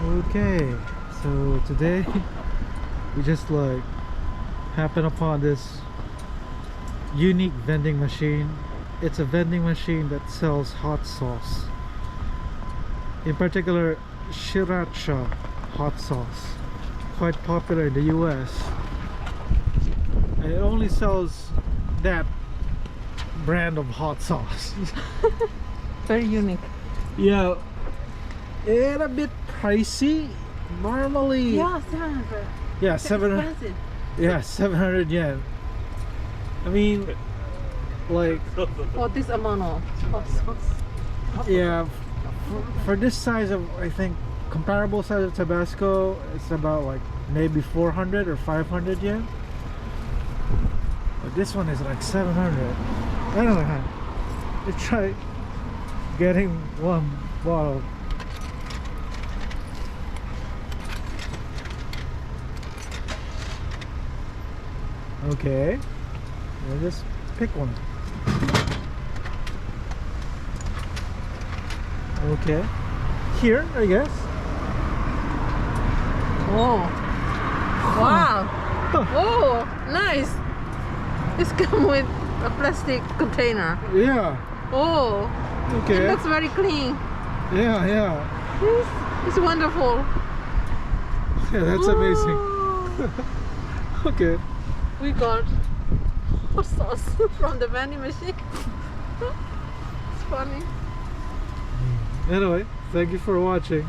Okay, so today we just like happened upon this unique vending machine. It's a vending machine that sells hot sauce, in particular Sriracha hot sauce, quite popular in the US, and it only sells that brand of hot sauce. Very unique. Yeah, and a bit pricey. Normally, Yeah, 700. yeah, It's 700. expensive. Yeah, 700 yen. I mean, like, For this amount of hot sauce. yeah, for this size of, I think, comparable size of Tabasco, it's about like maybe 400 or 500 yen. But this one is like 700. Anyway, let's try getting one bottle. Okay, we'll just pick one. Okay, here I guess. Oh. Wow. Oh, nice. It's come with a plastic container. Yeah. Oh. Okay. It looks very clean. Yeah, yeah. Yes, it's wonderful. Yeah, that's amazing. Oh. Okay. We got hot sauce from the vending machine. It's funny. Anyway, thank you for watching.